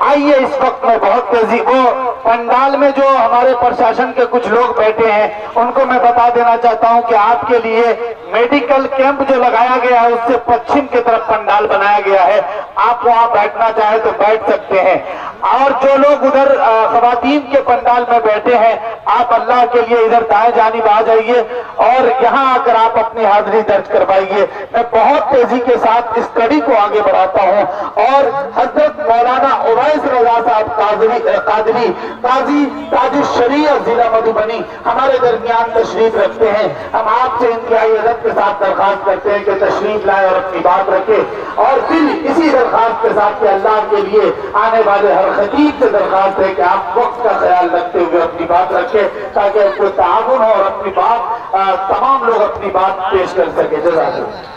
आइए इस वक्त में बहुत तेजी को पंडाल में जो हमारे प्रशासन के कुछ लोग बैठे हैं उनको मैं बता देना चाहता हूं कि आपके लिए मेडिकल कैंप जो लगाया गया है उससे पश्चिम की तरफ पंडाल बनाया गया है। आप वहां बैठना चाहे तो बैठ सकते हैं। और जो लोग उधर खवातीन के पंडाल में बैठे हैं आप अल्लाह के लिए इधर दाएं जानिब आ जाइए और यहाँ आकर आप अपनी हाजिरी दर्ज करवाइए। मैं बहुत तेजी के साथ इस कड़ी को आगे बढ़ाता हूँ और हजरत मौलाना उवैस रजा साहब कादरी काजी ताज शरीयत जिला मधुबनी हमारे दरमियान तशरीफ रखते हैं। हम आपसे इंतहाई अदब के साथ दरखास्त करते हैं कि तशरीफ लाए और अपनी बात रखे और फिर इसी दरखास्त के साथ कि अल्लाह के लिए आने वाले हर खतीब से दरखास्त है कि आप वक्त का ख्याल रखते हुए अपनी बात रखें ताकि कोई ताउन हो और अपनी बात तमाम लोग अपनी बात पेश कर सके। जज़ाकल्लाह।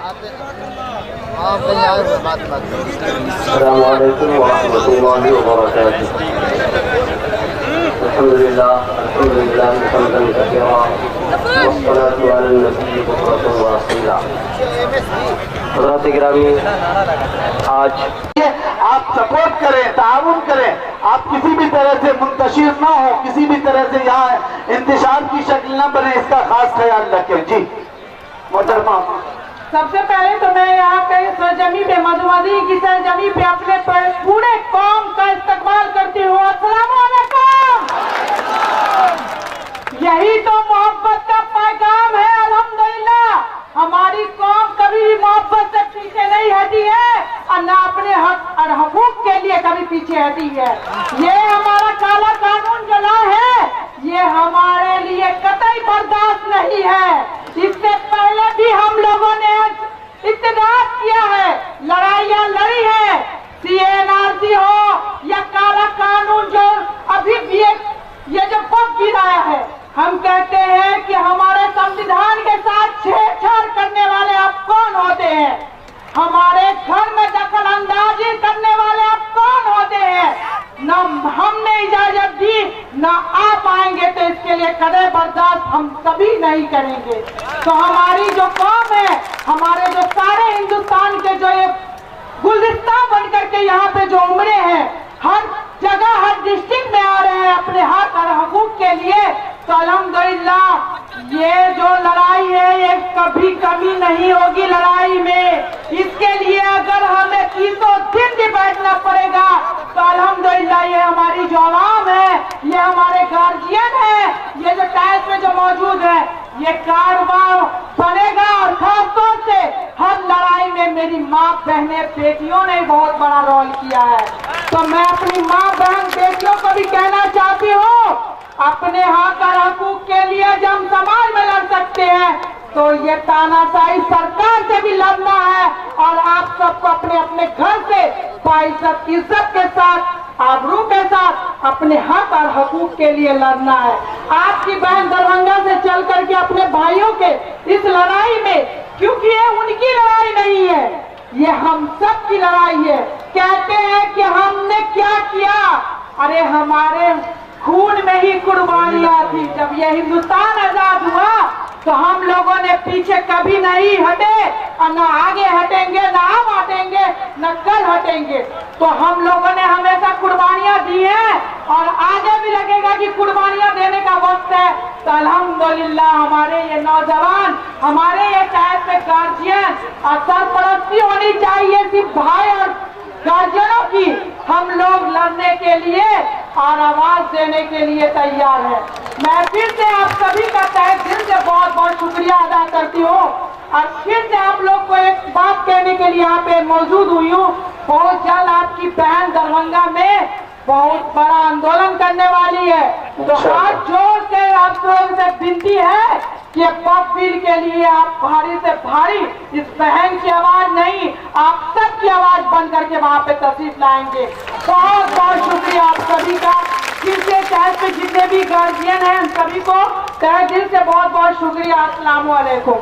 अस्सलामु अलैकुम व रहमतुल्लाहि व बरकातुहू। अल्हम्दुलिल्लाह हम्दन कसीरा वस्सलातु अला नबी बुकरतन व असीला। हज़रात गिरामी, आज आप सपोर्ट करें, ताउन करें, आप किसी भी तरह से मुंतशिर ना हो, किसी भी तरह से यहाँ इंतशार की शक्ल न बने, इसका खास ख्याल रखें। जी मोहतरमा, सबसे पहले तो मैं यहाँ के सरजमी पे मधुबनी की सरजमी पे अपने पूरे कौम का इस्तकबाल करती हूँ। अस्सलामु अलैकुम। यही तो मोहब्बत का पैगाम है। अल्हम्दुलिल्लाह हमारी कौम कभी भी मोहब्बत से पीछे नहीं हटी है और न अपने हक और हकूक के लिए कभी पीछे हटी है। ये हमारा काला कानून जो ला है ये हमारे लिए कतई बर्दाश्त नहीं है। इससे पहले भी हम लोगों ने इत्तेदाद किया है, लड़ाइयाँ लड़ी है, CNRC हो या काला कानून जो अभी भी ये जो पग गिराया है। हम कहते हैं कि हमारे संविधान के साथ छेड़छाड़ करने वाले आप कौन होते हैं? हमारे घर में दखल अंदाजी करने वाले आप कौन होते हैं? न हमने इजाजत दी न आप आएंगे तो इसके लिए कदे बर्दाश्त हम कभी नहीं करेंगे। तो हमारी जो कौम है, हमारे जो सारे हिंदुस्तान के जो ये गुलदस्ता बन करके यहाँ पे जो उमड़े हैं, हर जगह हर डिस्ट्रिक्ट में आ रहे हैं अपने हक और हकूक के लिए, तो अल्हम्दुलिल्लाह ये जो लड़ाई है ये कभी कमी नहीं होगी लड़ाई में। इसके लिए अगर हमें 300 दिन भी बैठना पड़ेगा तो अल्हम्दुलिल्लाह ये हमारी जो आवाम है, ये हमारे गार्जियन है, ये जो टाइप में जो मौजूद है, ये कारवां पड़ेगा। और खास तौर से हर लड़ाई में मेरी माँ बहनें बेटियों ने बहुत बड़ा रोल किया है। तो मैं अपनी माँ बहन बेटियों को भी कहना चाहती हूँ, अपने हक और हकूक के लिए जब हम समाज में लड़ सकते हैं तो ये तानाशाही सरकार से भी लड़ना है और आप सबको अपने अपने घर से बाइज्जत इज्जत के साथ आबरू के साथ अपने हक और हकूक के लिए लड़ना है। आपकी बहन दरभंगा से चल करके अपने भाइयों के इस लड़ाई में, क्योंकि ये उनकी लड़ाई नहीं है, ये हम सब की लड़ाई है। कहते हैं कि हमने क्या किया, अरे हमारे खून में ही कुर्बानियां थी। जब ये हिंदुस्तान आजाद हुआ तो हम लोगों ने पीछे कभी नहीं हटे और न आगे हटेंगे, न अब हटेंगे, न कल हटेंगे। तो हम लोगों ने हमेशा कुर्बानियां दी हैं और आगे भी लगेगा कि कुर्बानियां देने का वक्त है। तो अल्हम्दुलिल्लाह हमारे ये नौजवान, हमारे ये टाइप के गार्जियन और सरपरस्ती होनी चाहिए सिर्फ भाई और गार्जियनों की। हम लोग लड़ने के लिए और आवाज देने के लिए तैयार है। मैं फिर से आप सभी का तहे दिल से बहुत बहुत शुक्रिया अदा करती हूँ और फिर से आप लोग को एक बात कहने के लिए यहाँ पे मौजूद हुई हूँ। बहुत जल्द आपकी बहन दरभंगा में बहुत बड़ा आंदोलन करने वाली है। तो हाथ जोड़ के आप लोगों से विनती है कि पॉपवीर के लिए आप भारी से भारी इस बहन की आवाज नहीं, आप सबकी आवाज बन करके वहाँ पे तशरीफ लाएंगे। बहुत बहुत शुक्रिया आप सभी का। फिर से शहर पे जितने भी गार्जियन हैं उन सभी को तहे दिल से बहुत बहुत शुक्रिया। अस्सलाम वालेकुम।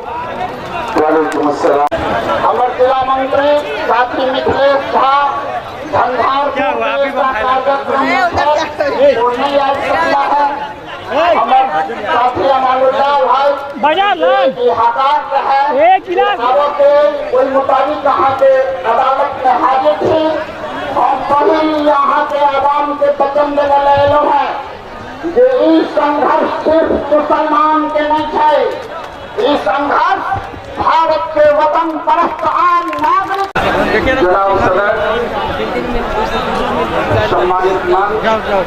वालेकुम अस्सलाम। अमर जिला मंत्री साथी मिथिलेश झा धनधार हमारे साथी अमानुल्लाह भाई हकाक है कोई मुताबिक कहाँ पे अदालत में हाजिर थी और सभी यहाँ के आवाम के वचन देने वाले लोग हैं जे ई संघर्ष सिर्फ मुसलमान के नहीं है, ई संघर्ष भारत के वतन परस्त आम नागरिक। जनाब सदर, सम्मानित मान और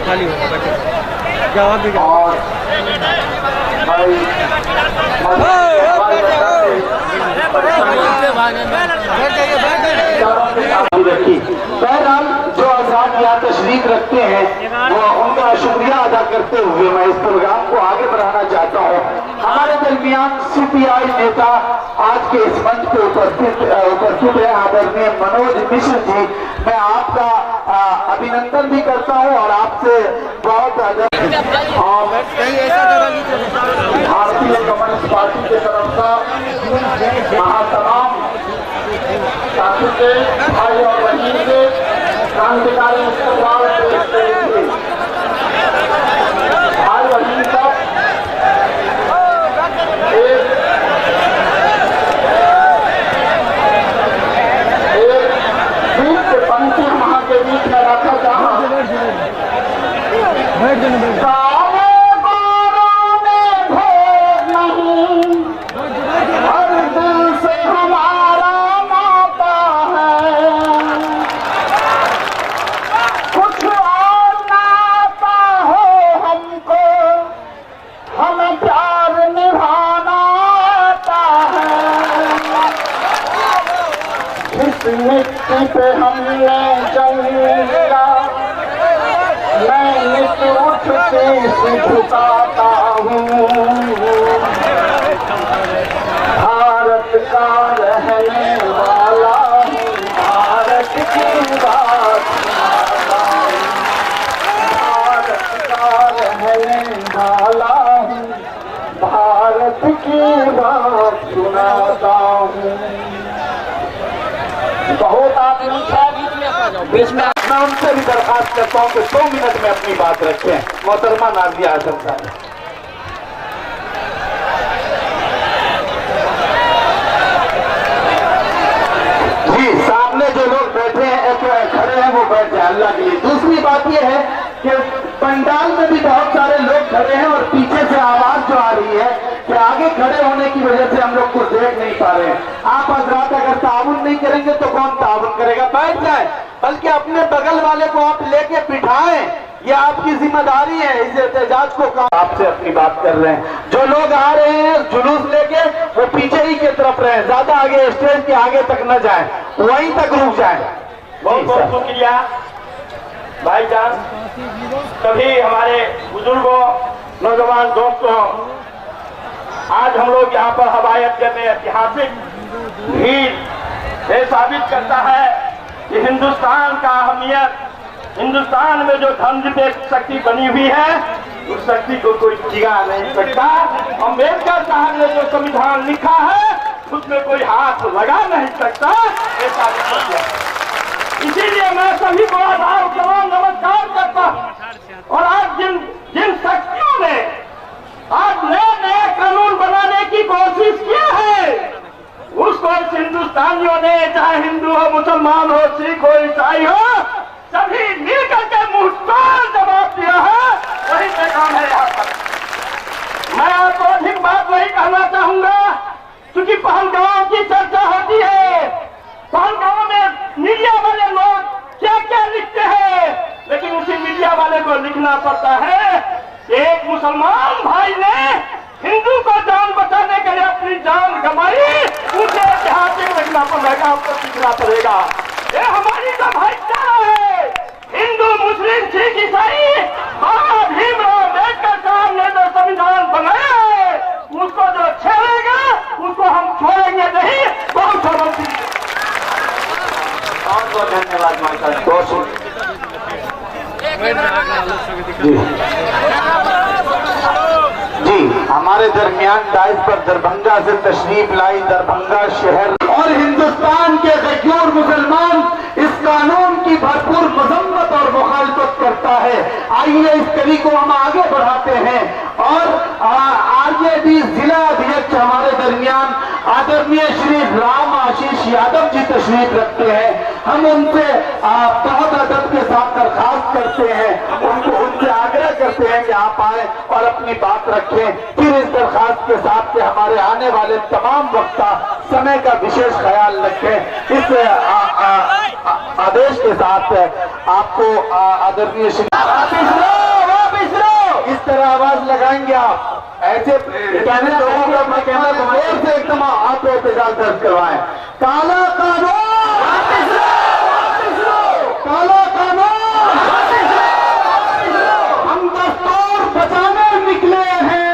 बहरहाल जो आजाद यहाँ तशरीफ रखते हैं वो उनका शुक्रिया अदा करते हुए मैं इस प्रोग्राम को आगे बढ़ाना चाहता हूँ। हमारे दरमियान CPI नेता आज के इस मंच पे उपस्थित है आदरणीय मनोज मिश्र जी। मैं आपका अभिनंदन भी करता हूँ और आपसे बहुत भारतीय कम्युनिस्ट पार्टी की तरफ से महातमाम साथी के भाई और बहन के क्रांतिकारी इस्तेमाल भाई बहन का एक बीच पंक्ति वहां के बीच में रखा जहाँ मिट्टी पे हमने जंगा मैं नीचे उठते से झुकाता हूँ। भारत का रहने वाला हूँ, भारत की बात सुनाता हूँ। भारत का रहने वाला हूँ, भारत की बात सुनाता हूँ। बहुत आदमी बीच में मैं उनसे भी दरखास्त करता हूँ कि 2 मिनट में अपनी बात रखें। मोहतरमा नाज़िया आज़म साहब। जी, सामने जो लोग बैठे हैं खड़े हैं वो बैठ जाए अल्लाह के लिए। दूसरी बात ये है कि पंडाल में भी बहुत सारे लोग खड़े हैं और पीछे से आवाज जो आ रही है कि आगे खड़े होने की वजह से हम लोग कुछ देख नहीं पा रहे हैं। आप हजरात अगर ताउन नहीं करेंगे तो कौन ताउन करेगा? बैठ जाए, बल्कि अपने बगल वाले को आप लेके बिठाएं, ये आपकी जिम्मेदारी है। इस एहतजाज को आपसे अपनी बात कर रहे हैं। जो लोग आ रहे हैं जुलूस लेके वो पीछे ही की तरफ रहे, ज्यादा आगे स्टेज के आगे तक न जाए, वहीं तक रुक जाए। बहुत बहुत शुक्रिया भाईजान। सभी हमारे बुजुर्गों, नौजवान दोस्तों, आज हम लोग यहाँ पर हवाई अड्डे में ऐतिहासिक भीड़ ये साबित करता है कि हिंदुस्तान का अहमियत, हिंदुस्तान में जो धर्मनिरपेक्ष शक्ति बनी हुई है उस शक्ति को कोई टिका नहीं सकता। अम्बेडकर साहब ने जो संविधान लिखा है उसमें कोई हाथ लगा नहीं सकता, ये साबित हो गया। इसीलिए मैं सभी को आदाब सलाम नमस्कार करता हूँ। और आज जिन शक्तियों ने आज नए कानून बनाने की कोशिश किया है उसको हिंदुस्तानियों ने, चाहे हिंदू हो, मुसलमान हो, सिख हो, ईसाई हो, सभी मिलकर के मुंहतोड़ जवाब दिया है। वही पे काम है यहाँ पर। मैं आपको अधिक बात वही कहना चाहूंगा, क्योंकि पहलगांव की चर्चा होती है, पहलगांव में मीडिया वाले लोग क्या क्या लिखते हैं, लेकिन उसी मीडिया वाले को लिखना पड़ता है कि एक मुसलमान भाई ने हिंदू को जान बचाने के लिए अपनी जान गंवाई, उसे ऐतिहासिक लिखना पड़ेगा, उसको सीखना पड़ेगा। ये हमारी तो भाईचारा है। हिंदू, मुस्लिम, सिख, ईसाई, बाबा भीमराव अम्बेडकर साहब ने जो संविधान बनाया है उसको जो छेड़ेगा उसको हम छोड़ेंगे नहीं। बहुत बहुत धन्यवाद माता। जी, हमारे दरमियान दाइस पर दरभंगा से तशरीफ लाई दरभंगा शहर और हिंदुस्तान के गद्दार मुसलमान इस कानून की भरपूर मजम्मत और मुखालफत करता है। आइए इस कड़ी को हम आगे बढ़ाते हैं और आरजेडी जिला अध्यक्ष हमारे दरमियान आदरणीय श्री राम आशीष यादव जी तशरीफ रखते हैं। हम उनसे बहुत अदब के साथ दरखास्त करते हैं, उनसे आग्रह करते हैं कि आप आए और अपनी बात रखें। फिर इस दरखास्त के साथ के हमारे आने वाले तमाम वक्ता समय का विशेष ख्याल रखें। इस आदेश के साथ आपको आदरणीय इस तरह आवाज लगाएंगे आप, ऐसे कहने लोगों का मैं कहना जोर से एकदम आप एहतजाज दर्ज करवाएं। काला कानून, काला कानून, हम दस्तूर बचाने निकले हैं,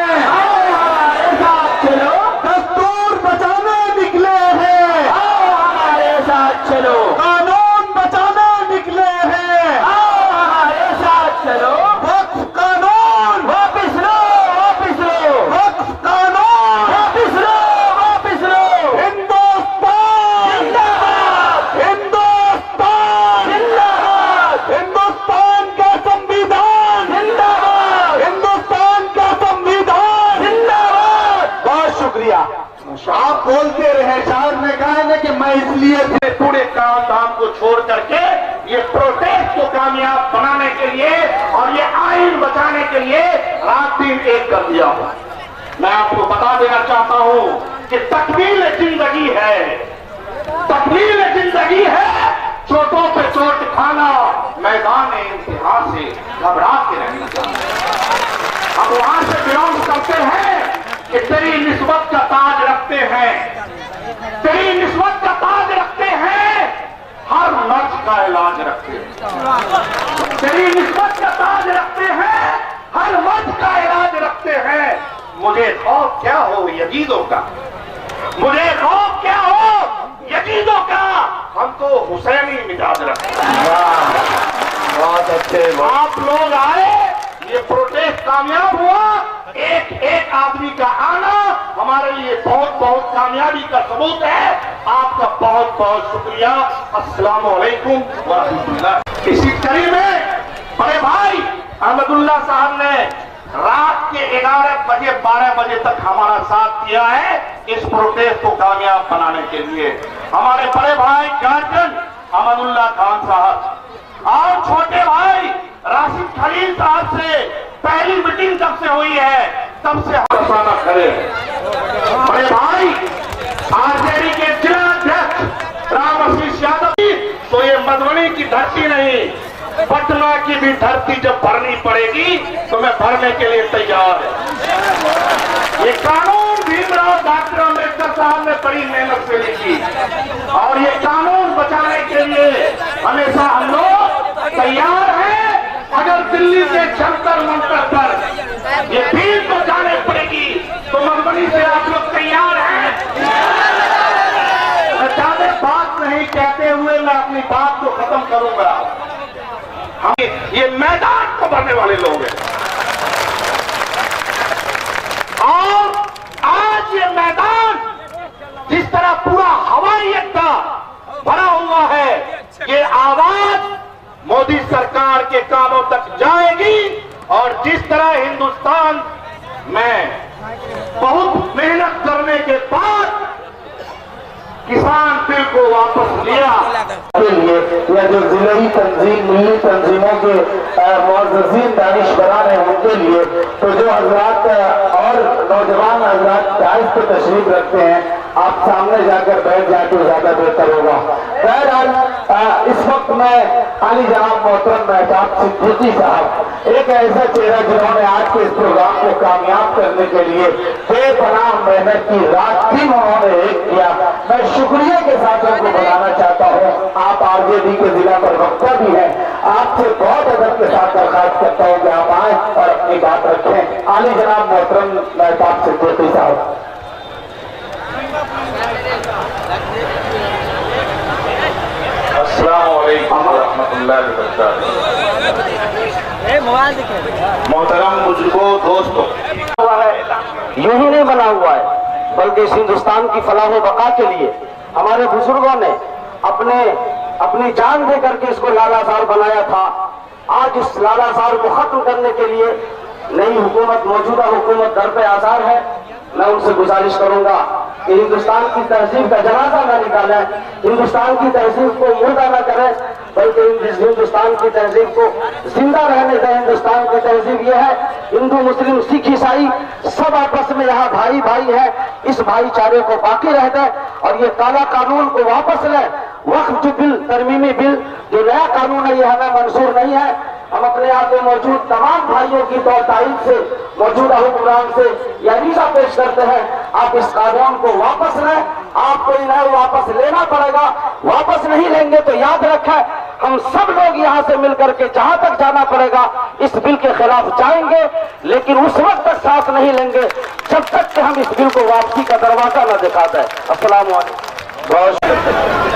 चलो दस्तूर बचाने निकले हैं, हमारे साथ चलो कानून बचाने निकले हैं, हमारे साथ चलो वक्फ कानून वापिस लो, वापिस लो, वक्फ कानून वापिस लो, वापिस लो, हिंदुस्तान जिंदाबाद, हिंदुस्तान जिंदाबाद, हिंदुस्तान का संविधान जिंदाबाद, हिंदुस्तान का संविधान जिंदाबाद। बहुत शुक्रिया। आप बोलते रहे, शायर ने कहा है ना कि मैं इसलिए पूरे काम धाम को छोड़ करके ये प्रोटेस्ट को कामयाब बनाने के लिए और ये आइन बचाने के लिए रात दिन एक कर दिया। मैं आपको बता देना चाहता हूं कि तकमील जिंदगी है, तकमील जिंदगी है, चोटों पे चोट खाना, मैदान इंतहा से घबरा के रहना। हम वहां से बिलोंग करते हैं कि तेरी निस्बत का ताज रखते हैं, तेरी निस्बत का ताज रखते हैं, हर मर्ज का इलाज रखते हैं, तेरी निस्बत का ताज रखते हैं, हर मर्ज का इलाज रखते हैं। मुझे खौफ क्या हो यजीदों का, मुझे खौफ क्या हो यजीदों का, हम तो हुसैनी मिजाज रखते हैं। बहुत अच्छे आप लोग आए, ये प्रोटेस्ट कामयाब हुआ, एक एक आदमी का आना हमारे लिए बहुत बहुत कामयाबी का सबूत है। आपका बहुत बहुत शुक्रिया। अस्सलाम वालेकुम व रहमतुल्लाह। इसी कड़ी में बड़े भाई अहमदुल्लाह साहब ने रात के 11 बजे 12 बजे तक हमारा साथ दिया है इस प्रोटेस्ट को कामयाब बनाने के लिए। हमारे बड़े भाई गार्जियन अहमदुल्लाह खान साहब और छोटे भाई राशिद खलील साहब से पहली मीटिंग जब से हुई है तब से हमारा खड़े हैं। बड़े भाई आरजेडी के जिला अध्यक्ष राम आशीष यादव जी, तो ये मधुबनी की धरती नहीं, पटना की भी धरती जब भरनी पड़ेगी तो मैं भरने के लिए तैयार है। ये कानून भीमराव डॉक्टर अम्बेडकर साहब ने बड़ी मेहनत से लिखी और ये कानून बचाने के लिए हमेशा हम लोग तैयार हैं। अगर दिल्ली के जंतर मंतर पर ये भीड़ बचाने पड़ेगी तो मधुबनी से आप लोग तैयार हैं। मैं ज्यादा बात नहीं कहते हुए मैं अपनी बात को खत्म करूंगा। हम ये मैदान को भरने वाले लोग हैं और आज ये मैदान जिस तरह पूरा हवाई अड्डा भरा हुआ है, ये आवाज मोदी सरकार के कानों तक जाएगी और जिस तरह हिंदुस्तान में बहुत मेहनत करने के बाद किसान बिल को वापस लिया के लिए या जो जिले तंजीम मिली तंजीमों के मुअज़्ज़िज़ीन दानिश बना रहे हैं उनके लिए, तो जो हजरात और नौजवान हजरात दाइश पे तशरीफ रखते हैं, आप सामने जाकर बैठ जाए तो ज्यादा बेहतर होगा। बहरहाल इस वक्त में आली जनाब मोहतरम महताब सिद्दीकी साहब एक ऐसा चेहरा जिन्होंने आज के इस प्रोग्राम को कामयाब करने के लिए बेपनाह मेहनत की, रात दिन उन्होंने एक किया। मैं शुक्रिया के साथ उनको बताना चाहता हूँ, आप आरजेडी के जिला प्रवक्ता भी हैं, आपसे बहुत अदब के साथ दरखास्त करता हूँ कि आप आए और अपनी बात रखें। आली जनाब मोहतरम महताब सिद्दीकी साहब। अस्सलाम वालेकुम रहमतुल्लाहि व बरकातहू। मोहतरम बुजुर्गों, दोस्तों, यूं ही नहीं बना हुआ है बल्कि इस हिंदुस्तान की फलाह बका के लिए हमारे बुजुर्गों ने अपनी जान दे करके इसको लालासार बनाया था। आज इस लालासार को खत्म करने के लिए नई हुकूमत, मौजूदा हुकूमत दर पे आसार है। मैं उनसे गुजारिश करूंगा कि हिंदुस्तान की तहजीब का जनाजा न निकालें, हिंदुस्तान की तहजीब को मुर्दा न करें, बल्कि हिंदुस्तान की तहजीब को जिंदा रहने दें। हिंदुस्तान की तहजीब यह है, हिंदू मुस्लिम सिख ईसाई सब आपस में यहाँ भाई भाई है, इस भाईचारे को बाकी रह दें और ये काला कानून को वापस लें। वक्फ जो बिल, तरमीमी बिल जो नया कानून है, ये हमें मंजूर नहीं है। हम अपने यहाँ पे मौजूद तमाम भाइयों की तौतारीफ से, मौजूदा हुक्मरान से यह रीज़ा पेश करते हैं, आप इस कानून को वापस लें। आपको इन्हें वापस लेना पड़ेगा, वापस नहीं लेंगे तो याद रखें, हम सब लोग यहाँ से मिलकर के जहाँ तक जाना पड़ेगा इस बिल के खिलाफ जाएंगे, लेकिन उस वक्त तक साथ नहीं लेंगे जब तक कि हम इस बिल को वापसी का दरवाजा न दिखा दें। अस्सलाम वालेकुम।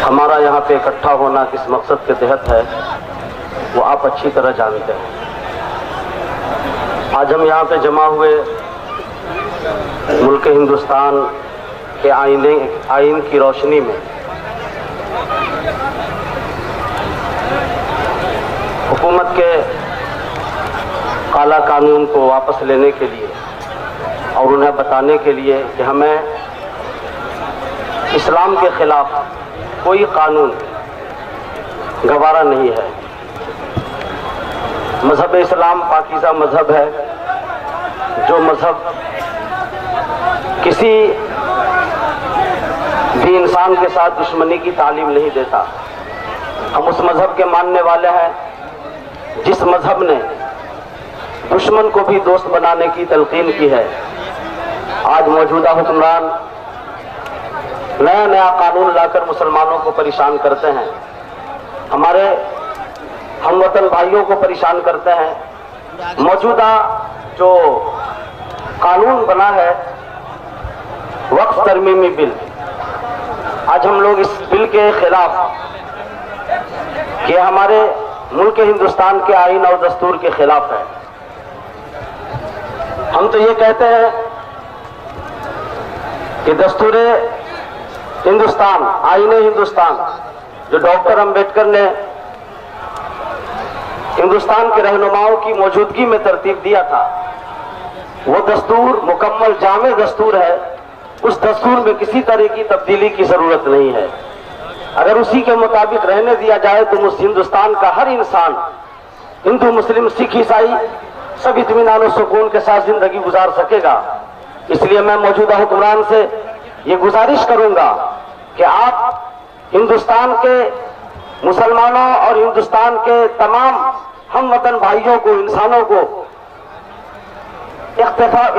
हमारा यहाँ पे इकट्ठा होना किस मकसद के तहत है वो आप अच्छी तरह जानते हैं। आज हम यहाँ पे जमा हुए मुल्क हिंदुस्तान के आईन की रोशनी में हुकूमत के काला कानून को वापस लेने के लिए और उन्हें बताने के लिए कि हमें इस्लाम के खिलाफ कोई कानून गवारा नहीं है। मजहब इस्लाम पाकीज़ा मजहब है, जो मजहब किसी भी इंसान के साथ दुश्मनी की तालीम नहीं देता। हम उस मजहब के मानने वाले हैं जिस मजहब ने दुश्मन को भी दोस्त बनाने की तलकीन की है। आज मौजूदा हुक्मरान नया नया कानून लाकर मुसलमानों को परेशान करते हैं, हमारे हमवतन भाइयों को परेशान करते हैं। मौजूदा जो कानून बना है वक्फ तरमीमी बिल, आज हम लोग इस बिल के खिलाफ, कि हमारे मुल्क हिंदुस्तान के आईन और दस्तूर के खिलाफ है। हम तो ये कहते हैं कि दस्तूर हिंदुस्तान, आईन हिंदुस्तान जो डॉक्टर अंबेडकर ने हिंदुस्तान के रहनुमाओं की मौजूदगी में तरतीब दिया था, वो दस्तूर मुकम्मल जामे दस्तूर है। उस दस्तूर में किसी तरह की तब्दीली की जरूरत नहीं है। अगर उसी के मुताबिक रहने दिया जाए तो उस हिंदुस्तान का हर इंसान, हिंदू मुस्लिम सिख ईसाई, सब इत्मीनान और सुकून के साथ जिंदगी गुजार सकेगा। इसलिए मैं मौजूदा हुक्मरान से ये गुजारिश करूंगा कि आप हिंदुस्तान के मुसलमानों और हिंदुस्तान के तमाम हम वतन भाइयों को, इंसानों को इख्तिलाफ